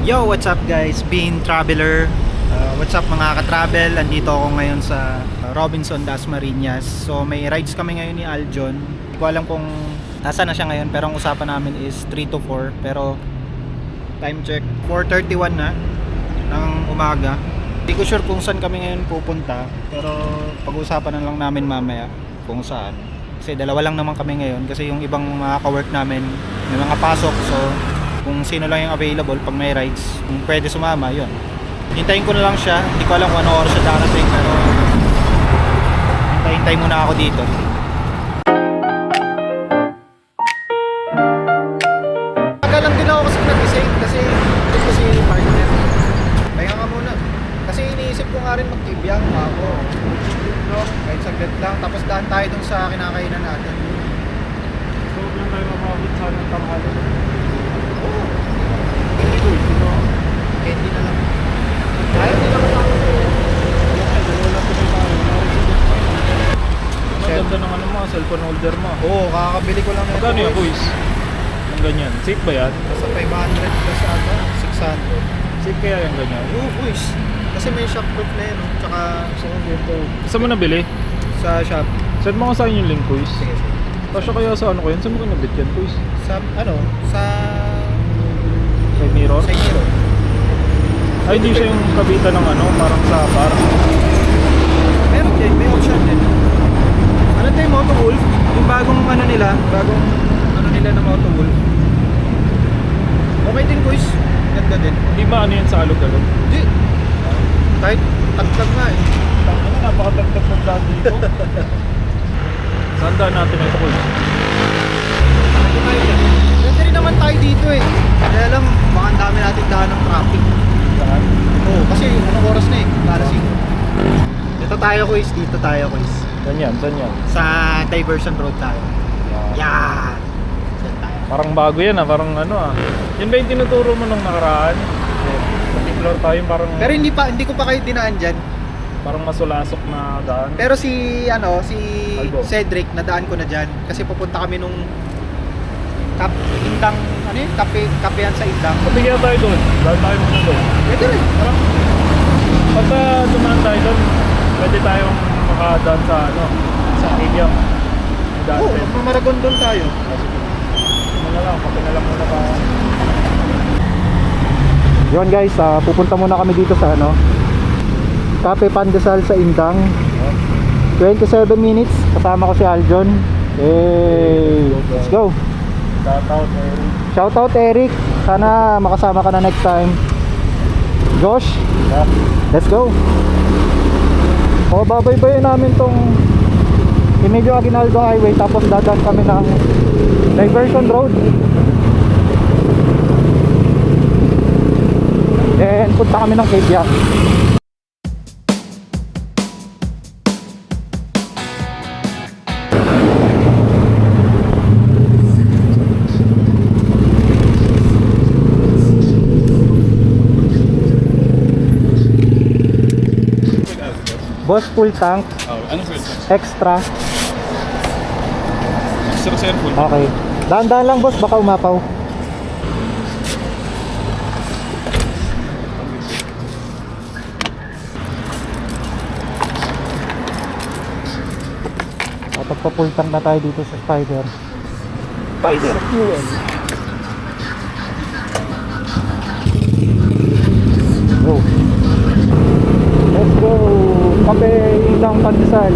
Yo, what's up guys? Bean Traveler. What's up mga ka-travel? Andito ako ngayon sa Robinson Dasmariñas. So may rides kami ngayon ni Aljon. Hindi ko alam kung nasa na siya ngayon, pero ang usapan namin is 3 to 4. Pero time check, 4:31 na ng umaga. Hindi ko sure kung saan kami ngayon pupunta, pero pag-usapan na lang namin mamaya kung saan. Kasi dalawa lang naman kami ngayon, kasi yung ibang mga ka-work namin may mga pasok. So kung sino lang yung available pag may rides, kung pwede sumama, yun. Hintayin ko na lang siya. Hindi ko alam kung ano oras siya darating, pero hintay muna ako dito. Tagal lang din ako kasi nag-save kasi yung partner. Kaya nga muna. Kasi iniisip ko nga rin magtibiyang ako. No? Kahit saglit lang. Tapos daan tayo dun sa kinakainan natin. So, lang tayo mababot sa ng tanghali. Oo. Candy na lang. Ayaw nila kasama ko. Ang ganda ng ano mo, cellphone holder mo. Oo, kakabili ko lang na Magkano yung boys? Ang ganyan. Safe ba yan? Nasa 500 plus ata, 600. Safe kaya yung ganyan? Oo, boys. Kasi may shockproof na yun, no? Tsaka Saan mo nabili? sa shop. Send mo ko sa yung link, boys. Sige, sige. Kasya kaya sa ano ko yan? Saan mo kinabit yan, boys? Sa, ano, sa... Side mirror? Sa Hero. Ay, hindi siya yung kabitan ng ano, parang sa bar. Meron din, may option din. Ano tayo, Moto Wolf? Yung bagong ano nila na Moto Wolf. Okay din, boys. Ganda din. Hindi ba ano yan sa alog-alog? Hindi. Kahit tagtag nga eh. Ano, napakatagtag ng daan dito. Saan daan natin ito, boys? Ano tayo dyan? Ganda rin naman tayo dito eh. Kaya lang, baka ang dami natin daan ng traffic. Saan? Oo, kasi anong oras na eh? Lasing. Dito tayo, quiz. Dito tayo, quiz. Saan yan? Saan yan? Sa Diversion Road tayo. Yan! Saan tayo? Parang bago yan ah, parang ano ah. Yan ba yung tinuturo mo nung nakaraan? Explore tayo parang... Pero hindi ko pa kayo dinaan dyan. Parang masulasok na daan. Pero si Albo. Cedric, nadaan ko na dyan. Kasi pupunta kami nung Indang, ano yun? Kapehan sa Indang. Pabigyan tayo doon. Dahil tayo muna doon. Pwede rin. Parang pagka dumaan tayo doon, pwede tayong makadaan sa ano, sa stadium. Oo, magmamaragon doon tayo. Muna lang, kape na lang muna pa. Yun guys, pupunta muna kami dito sa ano, Cafe Pandesal sa Indang. 27 minutes, kasama ko si Aljon. Hey, let's go. Shoutout Eric. Shoutout Eric, sana makasama ka na next time. Josh, Yeah. let's go. O, babaybayin namin tong Emilio Aguinaldo Highway, tapos dadaan kami ng Diversion Road. Then punta kami ng Kebia. Boss, full tank, Oh, ano full? extra. Extra full. Okay. Dahan-dahan lang boss, baka umapaw. Pagpa-full tank na tayo dito sa Spider Fuel. Go. Let's go. Kape Indang Pandesal.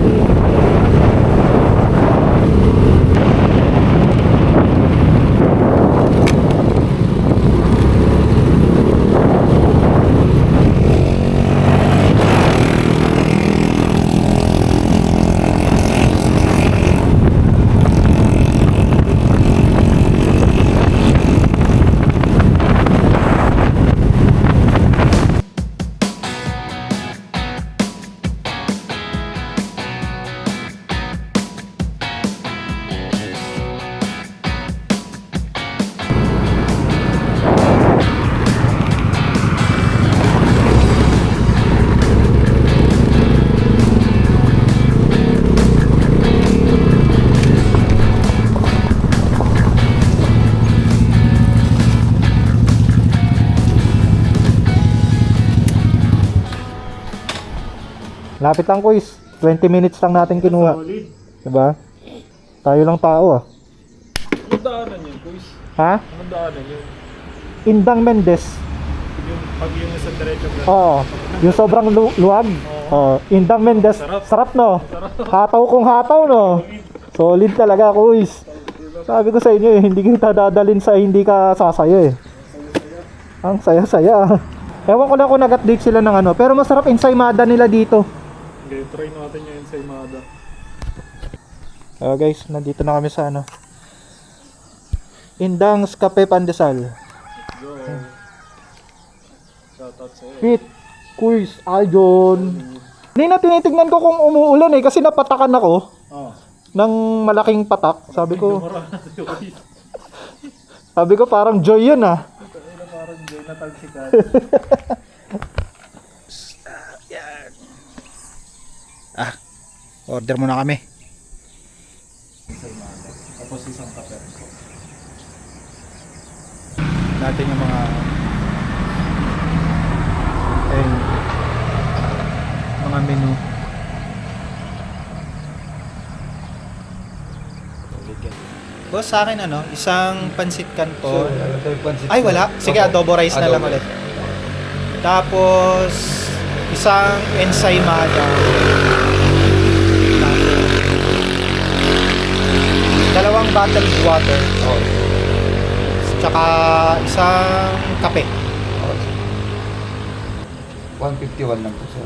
Lapit lang quiz. 20 minutes lang natin kinuha. Solid. Diba? Tayo lang tao ah. Anong daanan yun, boys? Ha? Anong daanan yun? Indang Mendez. Yung pag yung sa diretso ka. Oo. Yung sobrang luwag. Oo. Indang Mendez. Sarap no? Hataw kung hataw no? Solid talaga quiz. Sabi ko sa inyo eh, hindi kita dadalin sa hindi ka sasaya eh. Ang saya-saya. Ewan ko lang kung nag-update sila ng ano. Pero masarap ensaymada nila dito. Okay, try natin yung ensaymada. Guys, nandito na kami sa ano. Indang's Cafe Pandesal. Go. Shoutout sa'yo. Pete, quiz, Aljon. Hindi na tinitignan ko kung umuulan eh kasi napatakan ako Oh. ng malaking patak. Sabi ko Boys. parang joy yun ah. Parang Jay na tagsikan. Order muna kami. Ensaymada. Tapos isang kape. Natin yung mga ayun, mga menu. Boss, sa akin ano, isang pansit canton. Ay, wala. Sige, adobo rice na lang ulit. Tapos, isang ensaymada. Dalawang bottled water. Tsaka isang kape. 151 lang po, sir.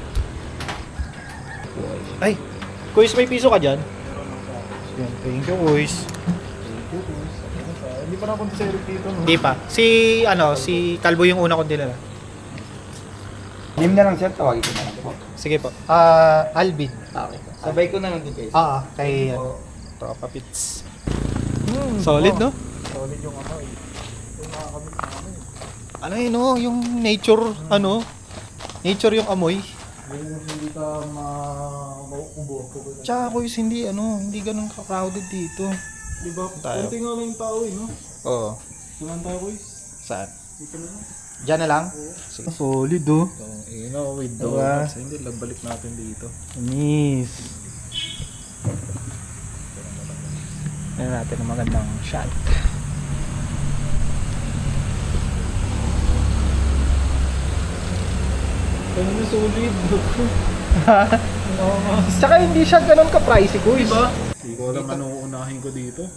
Ay, Kuis, may piso ka dyan? Yan, thank you, Kuis. Hindi pa napunta sa Eric dito, no? Hindi pa. Si Kalbo yung una kong dinala. Name na lang, sir. Tawagin ko na lang po. Sige po. Alvin. Okay. Sabay ko na lang din kayo. Kay Tropa Pits. Solid, no? Solid yung ano eh. Yung nakakamit na ano eh. Ano yun, no? Yung nature, nature yung amoy. Hindi ka mauubo. Tsaka, Kuis, hindi ganun ka-crowded dito. Di ba? Tayo. Kunti nga lang yung tao eh, no? Oo. Suman tayo, boys. Saan? Dito na lang. Diyan na lang? Sige. Solid, oh. With Diba? donuts. Hindi, balik natin dito. Miss. Tignan natin ang magandang shot. Ano na solid? Tsaka hindi siya ganun ka-pricey, Kuis. Diba? Hindi ko alam anong uunahin ko dito.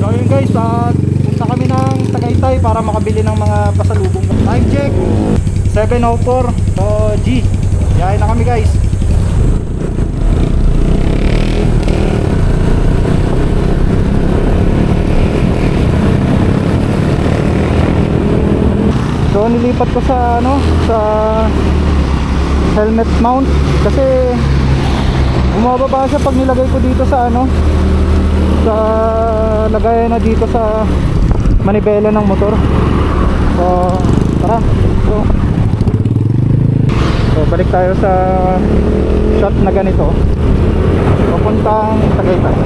So yun guys, punta kami ng Tagaytay para makabili ng mga pasalubong. Time check, 7:04. So G, yahin na kami guys. So nilipat ko sa sa helmet mount kasi bumababa siya pag nilagay ko dito sa sa lagayan na dito sa manibela ng motor. So tara, so balik tayo sa shot na ganito papuntang Tagaytay.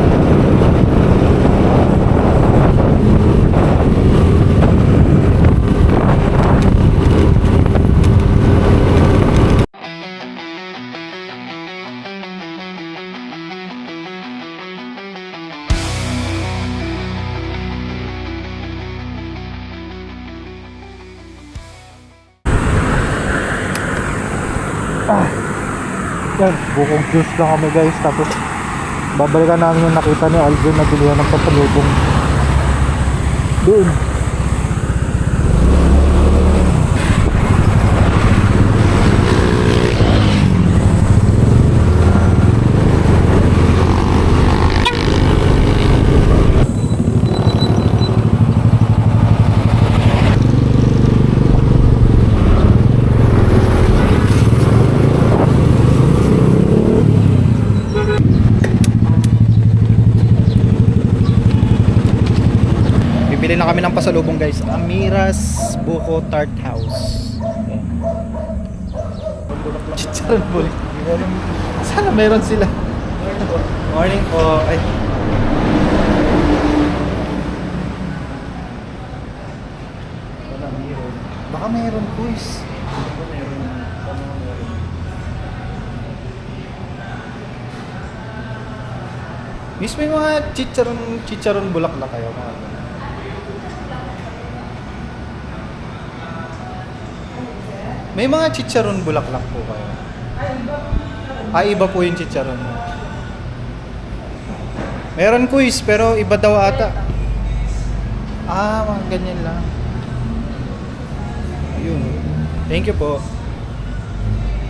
Yan, bukong juice lang kami guys. Tapos babalikan namin yung nakita ni Alvin na bilihan ng pasalubong doon. Bumili na kami ng pasalubong guys. Amira's Buko Tart House. Ayan. Chicharon bulak. Sana meron sila. Morning po. Ay. Baka meron boys. Miss, may mga chicharon bulaklak kayo mga ganun. May mga chicharon bulaklak po kayo. Iba po yung chicharon mo. Meron quiz pero iba daw ata. Mga ganyan lang. Ayun. Thank you po.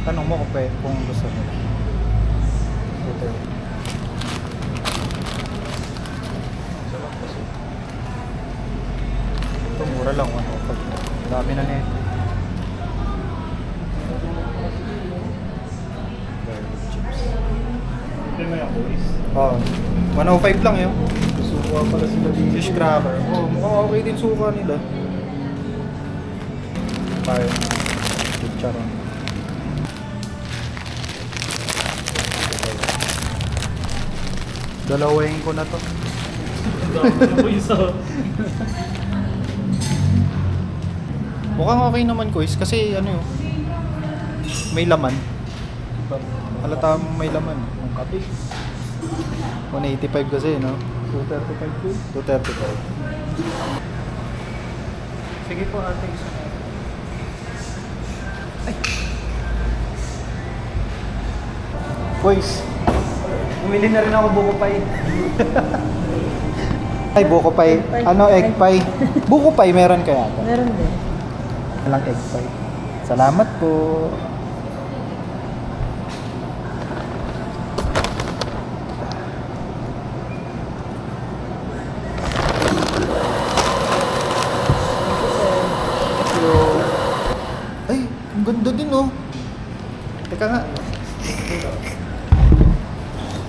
Tanong mo kung gusto mo. Okay. Ito mura lang ano pag dami na nito. Hindi may ako is. 105 lang yun. Susuka pala sila dito. Fish cracker. Mukhang okay din suka nila. Tayo na chicharon. Dalawain ko na to. Ang dami na po isa. Mukhang okay naman ko kasi ano yun, may laman. Halata mo may laman. Ang kape. 185 kasi no? 235 po. 235. Sige po ate. Ay. Boys, bumili na rin ako buko pie. Ay, buko pie. Ano, egg pie? Buko pie meron kaya ata? Meron din. Walang egg pie. Salamat po. Ay, ang ganda din oh. Teka nga.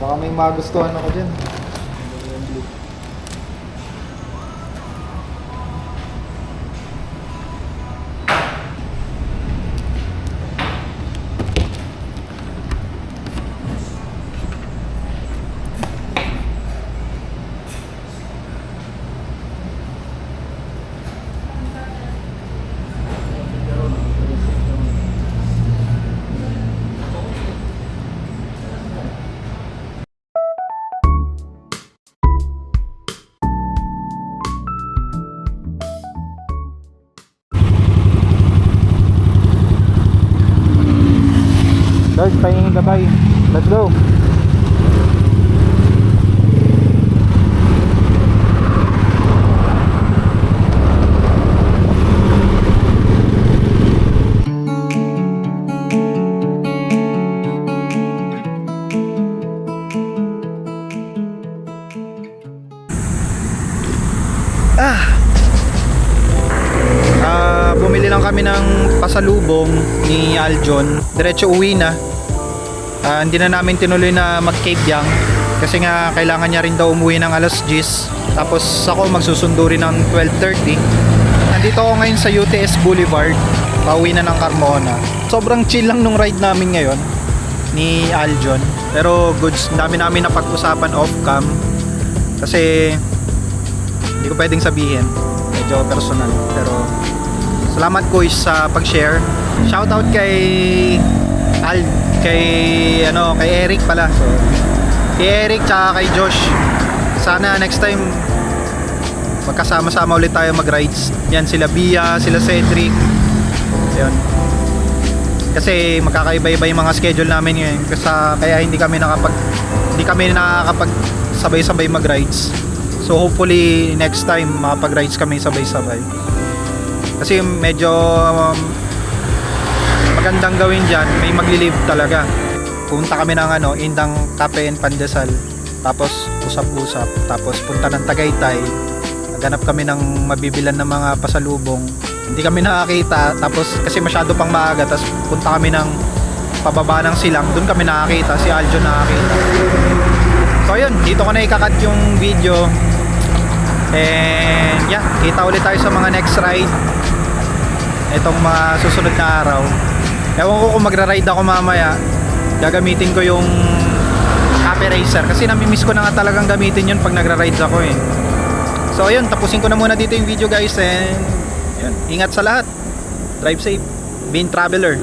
Baka may magustuhan ako dyan. Guys, pahingin gabay. Let's go. Bumili lang kami ng pasalubong ni Aljon. Diretso uwi na. Hindi na namin tinuloy na mag-Cape Young kasi nga kailangan niya rin daw umuwi ng alas 10. Tapos ako magsusundo rin ng 12:30. Nandito ako ngayon sa UTS Boulevard. Pauwi na ng Carmona. Sobrang chill lang nung ride namin ngayon ni Aljon. Pero goods, dami namin napag-usapan off-cam. Kasi hindi ko pwedeng sabihin. Medyo personal. Pero salamat ko sa pag-share. Shoutout kay kay Eric pala. So, kay Eric tsaka kay Josh. Sana next time magkasama-sama ulit tayo mag-rides. Yan sila Bia, sila Cedric. Ayun. Kasi magkakaiba-iba yung mga schedule namin ngayon. Kaya hindi kami nakakapag sabay-sabay mag-rides. So hopefully next time makapag-rides kami sabay-sabay. Kasi medyo magandang gawin dyan, may magli-live talaga. Punta kami ng Indang Cafe and Pandesal, tapos usap-usap, tapos punta ng Tagaytay, naghanap kami ng mabibilan ng mga pasalubong, hindi kami nakakita, tapos kasi masyado pang maaga, tapos punta kami ng pababa ng Silang, doon kami nakakita, si Aljon nakakita. So ayun, dito ko na ikakat yung video, and yeah, kita ulit tayo sa mga next ride itong mga susunod na araw. Ewan ko kung magra-ride ako mamaya, gagamitin ko yung Cafe Racer kasi namimiss ko na nga talagang gamitin yun pag nagra-rides ako eh. So ayun, tapusin ko na muna dito yung video guys, and yun, ingat sa lahat, drive safe, being traveler.